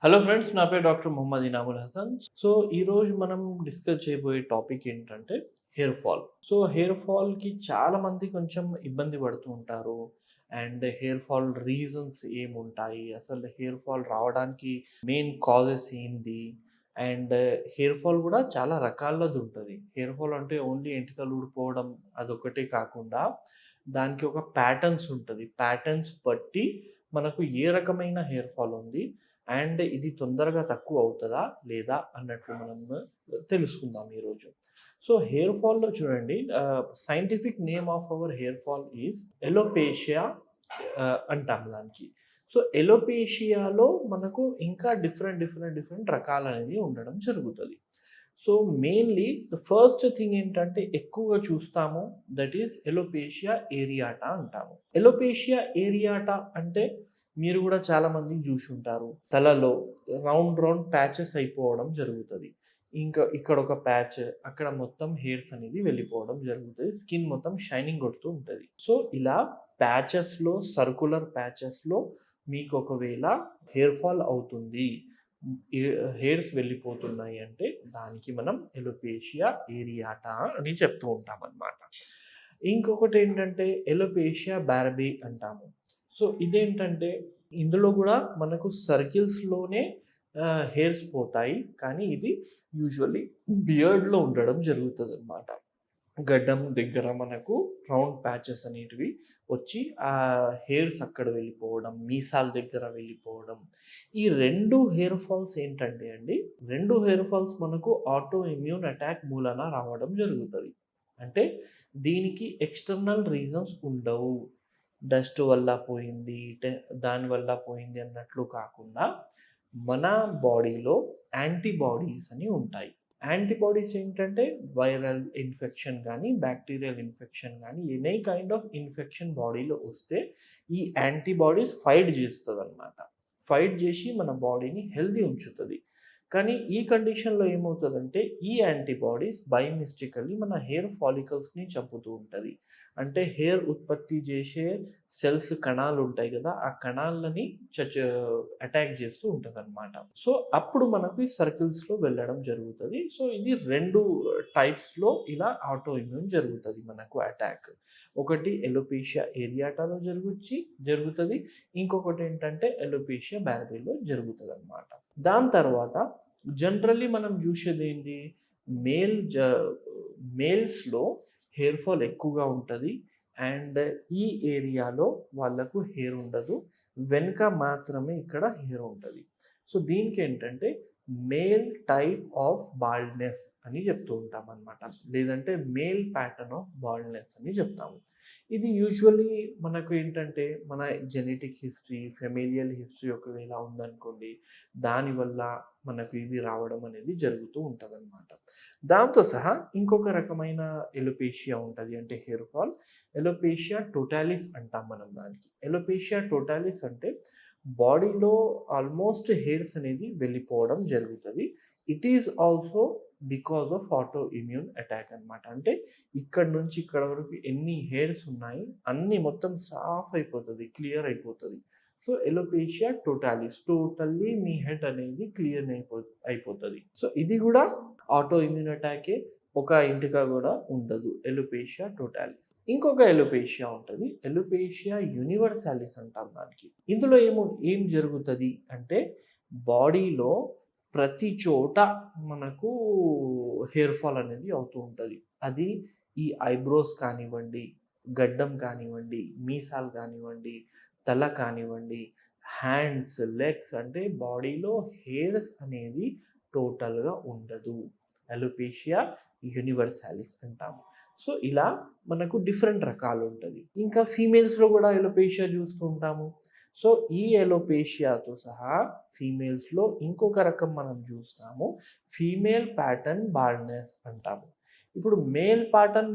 Hello friends, నా పేరు doctor Mohammed Inamul Hasan. So ఈరోజు మనం డిస్కస్ చేయబోయే టాపిక్ ఏంటంటే హెయిర్ ఫాల్. సో హెయిర్ ఫాల్‌కి చాలామంది కొంచెం ఇబ్బంది పడుతూ ఉంటారు. అండ్ హెయిర్ ఫాల్ రీజన్స్ ఏముంటాయి? అసలు హెయిర్ ఫాల్ రావడానికి మెయిన్ కాజెస్ ఏంది? అండ్ హెయిర్ ఫాల్ కూడా చాలా రకాలది ఉంటది. హెయిర్ ఫాల్ అంటే ఓన్లీ ఎంటికలు ఊడిపోవడం అదొక్కటే కాకుండా దానికి ఒక ప్యాటర్న్స్ ఉంటది. ప్యాటర్న్స్ బట్టి మనకు ఏ రకమైన హెయిర్ ఫాల్ ఉంది అండ్ ఇది తొందరగా తక్కువ అవుతదా? లేదా? అన్నట్లు మనం తెలుసుకుందాం ఈరోజు. సో హెయిర్ ఫాల్‌లో చూడండి, scientific name of our hair fall is alopecia అంటాం దానికి. సో ఎలోపేషియాలో మనకు ఇంకా డిఫరెంట్ రకాలనేవి ఉండడం జరుగుతది. So mainly the first thing ఏంటంటే ఎక్కువగా చూస్తాము, దట్ ఈస్ ఎలోపేషియా ఏరియాటా అంటాము. ఎలోపేషియా ఏరియాటా అంటే మీరు గూడా చాలామందిని జూషుంటారు. తలలో రౌండ్ ప్యాచెస్ అయిపోవడం జరుగుతది. ఇంకా ఇక్కడొక ప్యాచ్, అక్కడ మొత్తం హెయిర్స్ అనేది వెళ్ళిపోవడం జరుగుతది. స్కిన్ మొత్తం షైనింగ్ కొడుతూ ఉంటది. సో ఇలా ప్యాచెస్‌లో, సర్క్యులర్ ప్యాచెస్‌లో మీకొకవేళ హెయిర్ ఫాల్ అవుతుంది. ఏ హెయిర్స్ వెళ్ళిపోతున్నాయి అంటే దానికి మనం ఎలోపేషియా ఏరియాటా అని చెప్తూ ఉంటామనమాట. ఇంకొకటేంటంటే ఎలోపేషియా బార్బీ అంటాము. సో ఇదేంటంటే ఇందులో గూడా మనకు సర్కిల్స్‌లోనే హెయిర్స్ పోతాయి. కానీ ఇది యూజువల్లీ బియర్డ్‌లో ఉండడం జరుగుతదనమాట. గడ్డం దగ్గర మనకు రౌండ్ ప్యాచెస్ అనేటివి వచ్చి హెయిర్స్ అక్కడ వెళ్ళిపోవడం, మీసాల దగ్గర వెళ్ళిపోవడం. ఈ 2 హెయిర్ ఫాల్స్ ఏంటంటే అండి, 2 హెయిర్ ఫాల్స్ మనకు ఆటో ఇమ్యూన్ అటాక్ మూలాన రావడం జరుగుతది. అంటే దీనికి ఎక్స్‌టర్నల్ రీజన్స్ ఉండవు. డస్ట్ వల్ల పోయింది, దానివల్ల పోయింది అన్నట్లు కాకుండా మన బాడీలో యాంటీబాడీస్ అని ఉంటాయి. యాంటీబాడీస్ ఏంటంటే వైరల్ ఇన్ఫెక్షన్ గానీ, బాక్టీరియల్ ఇన్ఫెక్షన్ గానీ, ఎనీ కైండ్ ఆఫ్ ఇన్ఫెక్షన్ బాడీలో వస్తే ఈ యాంటీబాడీస్ ఫైట్ జేస్తదనమాట. ఫైట్ జేసి మన బాడీని హెల్తీ ఉంచుతది. కానీ ఈ కండిషన్‌లో ఏమవుతదంటే ఈ యాంటీబాడీస్ బై మిస్టేకల్లీ మన హెయిర్ ఫాలికల్స్‌ని చంపుతూ ఉంటది. అంటే హెయిర్ ఉత్పత్తి జేసే సెల్స్ కణాలుంటాయి గదా! ఆ కణాలని అటాక్ జేస్తూ ఉంటదనమాట. సో, అప్పుడు మనకు ఈ సర్కిల్స్‌లో వెళ్ళడం జరుగుతది. సో, ఇది 2 టైప్స్‌లో ఇలా ఆటో ఇమ్యూన్ జరుగుతది మనకు అటాక్. ఒకటి ఎలోపేషియా ఏరియాటాలో జరుగుతది. ఇంకొకటేంటంటే ఎలోపేషియా బార్బీలో జరుగుతదనమాట. దాని తర్వాత జనరల్లీ మనం జూశేదేంటి, మేల్ జ మేల్స్‌లో హెయిర్ ఫాల్ ఎక్కువగా ఉంటది. అండ్ ఈ ఏరియాలో వాళ్ళకు హెయిర్ ఉండదు. వెనక మాత్రమే ఇక్కడ హెయిర్ ఉంటది. సో, దీనికేంటంటే మేల్ టైప్ ఆఫ్ బాల్డ్‌నెస్ అని చెప్తూ ఉంటామనమాట. లేదంటే మేల్ ప్యాటర్న్ ఆఫ్ బాల్డ్‌నెస్ అని చెప్తాము. ఇది యూజువల్లీ మనకు ఏంటంటే మన జెనెటిక్ హిస్టరీ, ఫెమిలియల్ హిస్టరీ ఒకవేళ ఉందనుకోండి, దానివల్ల మనకు ఇది రావడం అనేది జరుగుతూ ఉంటదనమాట. దాంతో సహా ఇంకొక రకమైన ఎలోపేషియా ఉంటది. అంటే హెయిర్ ఫాల్ ఎలోపేషియా టోటాలిస్ అంటాం మనం దానికి. ఎలోపేషియా టోటాలిస్ అంటే బాడీలో ఆల్మోస్ట్ హెయిర్స్ అనేది వెళ్ళిపోవడం జరుగుతది. It is also because of auto immune attack అన్నమాట. అంటే ఇక్కడి నుంచి ఇక్కడ వరకు ఎన్ని హెయిర్స్ ఉన్నాయి అన్నీ మొత్తం సాఫ్ అయిపోతది. క్లియర్ అయిపోతది. సో, ఎలోపేషియా టోటాలిస్ టోటల్లీ మీ హెడ్ అనేది క్లియర్ అయిపోతది. సో, ఇది గూడా ఆటో ఇమ్యూన్ అటాకే. ఒక ఇంటిక గూడా ఉండదు. Alopecia totalis. ఇంకొక ఎలోపేషియా ఉంటది. ఎలోపేషియా యూనివర్సాలిస్ అంటాం దానికి. ఇందులో ఏం జరుగుతది అంటే బాడీలో ప్రతి చోట మనకు హెయిర్ ఫాల్ అనేది అవుతూ ఉంటది. అది ఈ ఐబ్రోస్ కానివ్వండి, గడ్డం కానివ్వండి, మీసాలు కానివ్వండి, తల కానివ్వండి, హ్యాండ్స్, లెగ్స్ అంటే బాడీలో హెయిర్స్ అనేది టోటల్‌గా ఉండదు. అలోపేషియా యూనివర్సాలిస్ అంటాము. సో, ఇలా మనకు డిఫరెంట్ రకాలుంటది. ఇంకా ఫీమేల్స్‌లో గూడా ఎలోపేషియా జూస్తూ ఉంటాము. సో, ఈ ఎలోపేషియాతో సహా ఫీమేల్స్‌లో ఇంకొక రకం మనం జూస్తాము. ఫీమేల్ ప్యాటర్న్ బాల్డ్‌నెస్ అంటాము. ఇప్పుడు మేల్ ప్యాటర్న్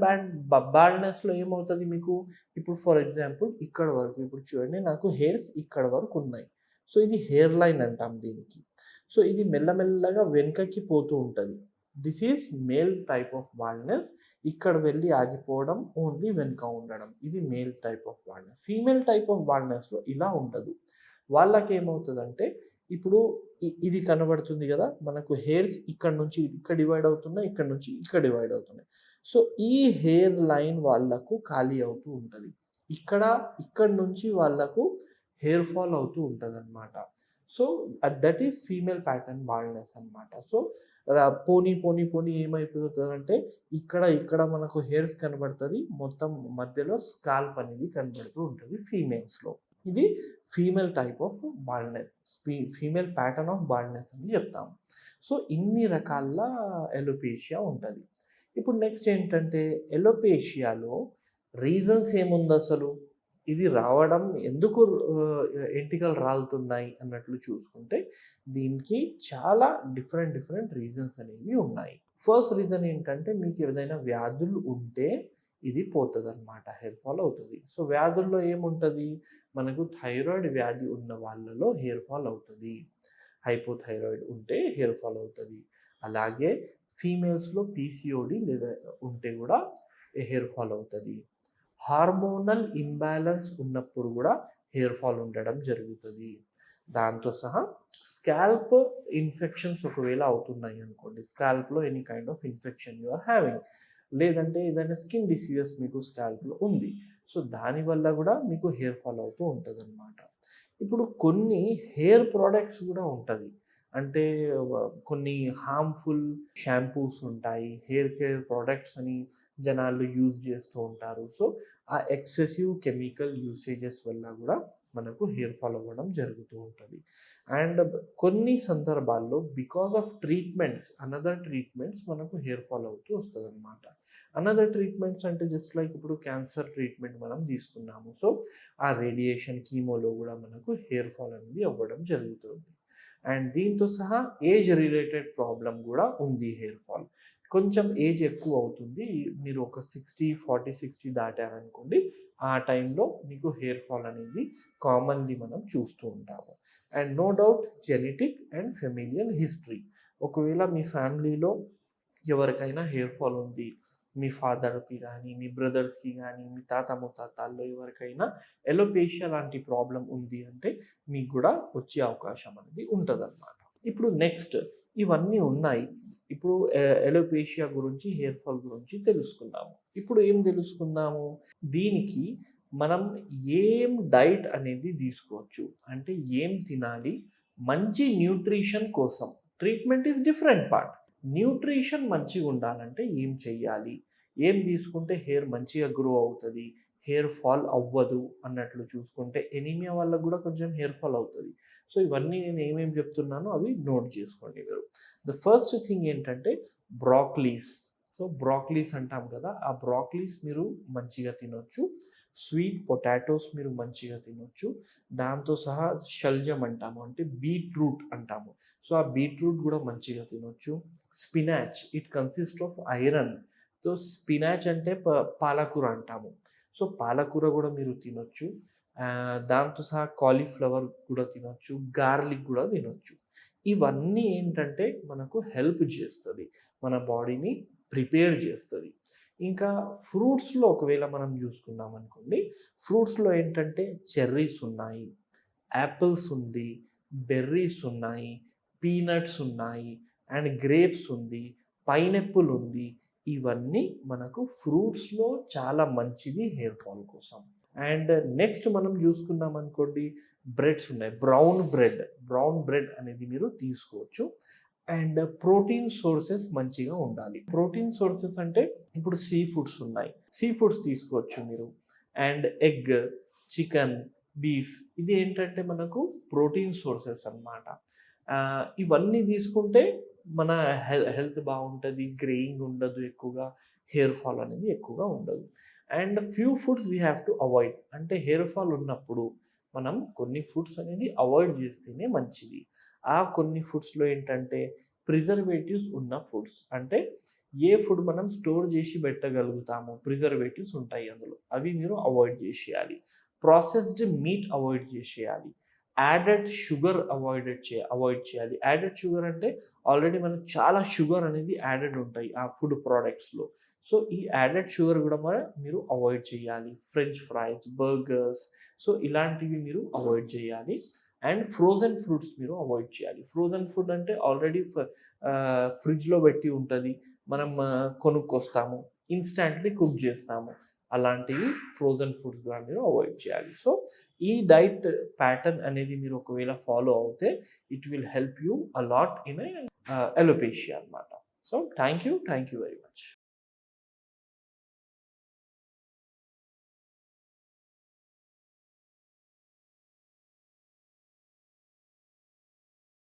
బాల్డ్‌నెస్‌లో ఏమవుతది మీకు, ఇప్పుడు ఫర్ ఎగ్జాంపుల్ ఇక్కడ వరకు ఇప్పుడు చూడండి, నాకు హెయిర్స్ ఇక్కడ వరకున్నాయి. సో, ఇది హెయిర్ లైన్ అంటాం దీనికి. సో, ఇది మెల్లమెల్లగా వెనకకి పోతూ ఉంటది. This is male type of baldness. ఇక్కడ వెళ్లి ఆగిపోవడం, ఓన్లీ వెనక ఉండడం. ఇది male type of baldness. Female type of బాల్డ్‌నెస్‌లో ఇలా ఉండదు. వాళ్ళకేమవుతదంటే ఇప్పుడు ఇది కనబడుతుంది కదా! మనకు హెయిర్స్ ఇక్కడ నుంచి ఇక్కడ డివైడ్ అవుతున్నాయి. ఇక్కడ నుంచి ఇక్కడ డివైడ్ అవుతున్నాయి. సో, ఈ హెయిర్ లైన్ వాళ్ళకు ఖాళీ అవుతూ ఉంటది. ఇక్కడి నుంచి వాళ్ళకు హెయిర్ ఫాల్ అవుతూ ఉంటదనమాట. So, that is female pattern baldness అనమాట. సో, పోనీ ఏమైపోతదంటే ఇక్కడ మనకు హెయిర్స్ కనబడతది. మొత్తం మధ్యలో స్కాల్ప్ అనేది కనబడుతూ ఉంటది ఫీమేల్స్‌లో. ఇది female type of baldness. Female pattern of baldness అని చెప్తాము. సో, ఇన్ని రకాల ఎలోపేషియా ఉంటది. ఇప్పుడు నెక్స్ట్ ఏంటంటే ఎలోపేషియాలో రీజన్స్ ఏముందసలు? ఇది రావడం ఎందుకు ఎంటికలు రాలుతున్నాయి అన్నట్లు చూసుకుంటే దీనికి చాలా డిఫరెంట్ రీజన్స్ అనేవి ఉన్నాయి. ఫస్ట్ రీజన్ ఏంటంటే మీకు ఏదైనా వ్యాధులు ఉంటే ఇది పోతదనమాట. హెయిర్ ఫాల్ అవుతది. సో, వ్యాధుల్లో ఏముంటది? మనకు థైరాయిడ్ వ్యాధి ఉన్న వాళ్ళలో హెయిర్ ఫాల్ అవుతది. హైపోథైరాయిడ్ ఉంటే హెయిర్ ఫాల్ అవుతది. అలాగే ఫీమేల్స్‌లో పీసీఓడీ లేదా ఉంటే గూడా హెయిర్ ఫాల్ అవుతది. హార్మోనల్ ఇంబాలెన్స్ ఉన్నప్పుడు గూడా హెయిర్ ఫాల్ ఉండడం జరుగుతది. దాంతో సహా స్కాల్ప్ ఇన్ఫెక్షన్స్ ఒకవేళ అవుతున్నాయి అనుకోండి. స్కాల్ప్‌లో any kind of infection you are having. లేదంటే ఏదైనా స్కిన్ డిసీజెస్ మీకు స్కాల్ప్‌లో ఉంది. సో, దానివల్ల గూడా మీకు హెయిర్ ఫాల్ అవుతూ ఉంటదనమాట. ఇప్పుడు కొన్ని హెయిర్ ప్రొడక్ట్స్ గూడా ఉంటది. అంటే కొన్ని హార్మ్‌ఫుల్ షాంపూస్ ఉంటాయి. హెయిర్ కేర్ ప్రొడక్ట్స్ అని జనాలు యూజ్ చేస్తూ ఉంటారు. సో, ఆ ఎక్సెసివ్ కెమికల్ యూసేజెస్ వల్ల గూడా మనకు హెయిర్ ఫాల్ అవ్వడం జరుగుతూ ఉంటది. అండ్ కొన్ని సందర్భాల్లో బికాస్ ఆఫ్ అనదర్ ట్రీట్మెంట్స్ మనకు హెయిర్ ఫాల్ అవుతూ వస్తదనమాట. అనదర్ ట్రీట్మెంట్స్ అంటే జస్ట్ లైక్ ఇప్పుడు క్యాన్సర్ ట్రీట్మెంట్ మనం తీసుకున్నాము. సో, ఆ రేడియేషన్, కీమోలో గూడా మనకు హెయిర్ ఫాల్ అనేది అవ్వడం జరుగుతుంది. అండ్ దీంతో సహా ఏజ్ రిలేటెడ్ ప్రాబ్లమ్ గూడా ఉంది హెయిర్ ఫాల్. కొంచెం ఏజ్ ఎక్కువ అవుతుంది. మీరు ఒక 60 దాటారనుకోండి, ఆ టైంలో మీకు హెయిర్ ఫాల్ అనేది కామన్‌లీ మనం చూస్తూ ఉంటాము. And no doubt genetic and familial history. ఒకవేళ మీ ఫ్యామిలీలో ఎవరికైనా హెయిర్ ఫాల్ ఉంది. మీ ఫాదర్‌కి గానీ, మీ బ్రదర్స్‌కి గానీ, మీ తాత ముత్తాతల్లో ఎవరికైనా ఎలోపేషియా లాంటి ప్రాబ్లమ్ ఉంది అంటే మీకు గూడా వచ్చే అవకాశం అనేది ఉంటదనమాట. ఇప్పుడు నెక్స్ట్ ఇవన్నీ ఉన్నాయి. ఇప్పుడు ఎలోపేషియా గురించి, హెయిర్ ఫాల్ గురించి తెలుసుకున్నాము. ఇప్పుడు ఏం తెలుసుకుందాము? దీనికి మనం ఏం డైట్ అనేది తీసుకోవచ్చు? అంటే ఏం తినాలి? మంచి న్యూట్రిషన్ కోసం. Treatment is different part. Nutrition మంచిగుండాలంటే ఏం చెయ్యాలి? ఏం తీసుకుంటే హెయిర్ మంచిగా గ్రో అవుతది? హెయిర్ ఫాల్ అవ్వదు అన్నట్లు చూసుకుంటే ఎనీమియా వల్ల గూడా కొంచెం హెయిర్ ఫాల్ అవుతది. సో, ఇవన్నీ నేను ఏమేమి చెప్తున్నానో అవి నోట్ చేసుకోండి మీరు. ద ఫస్ట్ థింగ్ ఏంటంటే బ్రాకలీస్. సో, బ్రాకలీస్ అంటాం కదా! ఆ బ్రాకలీస్ మీరు మంచిగా తినొచ్చు. స్వీట్ పొటాటోస్ మీరు మంచిగా తినొచ్చు. దాంతో సహా షల్జమ్ అంటాము. అంటే బీట్రూట్ అంటాము. సో, ఆ బీట్రూట్ గూడా మంచిగా తినొచ్చు. Spinach it consist of iron. So, spinach అంటే పాలకూర అంటాము. సో, పాలకూర గూడా మీరు తినొచ్చు. దాంతో సహా కాలీఫ్లవర్ కూడా తినొచ్చు. గార్లిక్ గూడా తినొచ్చు. ఇవన్నీ ఏంటంటే మనకు హెల్ప్ జేస్తది. మన బాడీని ప్రిపేర్ జేస్తది. ఇంకా ఫ్రూట్స్‌లో ఒకవేళ మనం జూసుకున్నామనుకోండి, ఫ్రూట్స్‌లో ఏంటంటే చెర్రీస్ ఉన్నాయి, యాపిల్స్ ఉంది, బెర్రీస్ ఉన్నాయి, పీనట్స్ ఉన్నాయి, అండ్ గ్రేప్స్ ఉంది, పైనాపిల్ ఉంది. ఇవన్నీ మనకు ఫ్రూట్స్‌లో చాలా మంచిది హెయిర్ ఫాల్ కోసం. అండ్ నెక్స్ట్ మనం జూసుకున్నామనుకోండి బ్రెడ్స్ ఉన్నాయి. బ్రౌన్ బ్రెడ్ అనేది మీరు తీసుకోవచ్చు. అండ్ ప్రోటీన్ సోర్సెస్ మంచిగా ఉండాలి. ప్రోటీన్ సోర్సెస్ అంటే ఇప్పుడు సీ ఫుడ్స్ ఉన్నాయి. సీ ఫుడ్స్ తీసుకోవచ్చు మీరు. అండ్ ఎగ్, చికెన్, బీఫ్ ఇది ఏంటంటే మనకు ప్రోటీన్ సోర్సెస్ అన్నమాట. ఇవన్నీ తీసుకుంటే మన హెల్త్ బావుంటది. గ్రేయింగ్ ఉండదు ఎక్కువగా. హెయిర్ ఫాల్ అనేది ఎక్కువగా ఉండదు. And few foods we have to avoid. అంటే హెయిర్ ఫాల్ ఉన్నప్పుడు మనం కొన్ని ఫుడ్స్ అనేది అవాయిడ్ చేస్తేనే మంచిది. ఆ కొన్ని ఫుడ్స్‌లో ఏంటంటే ప్రిజర్వేటివ్స్ ఉన్న ఫుడ్స్. అంటే ఏ ఫుడ్ మనం స్టోర్ చేసి పెట్టగలుగుతామో ప్రిజర్వేటివ్స్ ఉంటాయి అందులో. అవి మీరు అవాయిడ్ చేసేయాలి. ప్రాసెస్డ్ మీట్ అవాయిడ్ చేసేయాలి. యాడెడ్ షుగర్ అవాయిడ్ చేయాలి. యాడెడ్ షుగర్ అంటే ఆల్రెడీ మనకు చాలా షుగర్ అనేది యాడెడ్ ఉంటాయి ఆ ఫుడ్ ప్రొడక్ట్స్‌లో. సో, ఈ యాడెడ్ షుగర్ గూడా మీరు అవాయిడ్ చేయాలి. ఫ్రెంచ్ ఫ్రైస్, బర్గర్స్ సో, ఇలాంటివి మీరు అవాయిడ్ చేయాలి. అండ్ ఫ్రోజన్ ఫ్రూట్స్ మీరు అవాయిడ్ చేయాలి. ఫ్రోజన్ ఫుడ్ అంటే ఆల్రెడీ ఫ్రిడ్జ్‌లో పెట్టి ఉంటది. మనం కొనుక్కొస్తాము. ఇన్‌స్టాంట్‌లీ కుక్ చేస్తాము. అలాంటివి ఫ్రోజన్ ఫుడ్స్ కూడా మీరు అవాయిడ్ చేయాలి. సో, ఈ డైట్ ప్యాటర్న్ అనేది మీరు ఒకవేళ ఫాలో అవుతే it will help you a lot in alopecia అన్నమాట. So, thank you very much.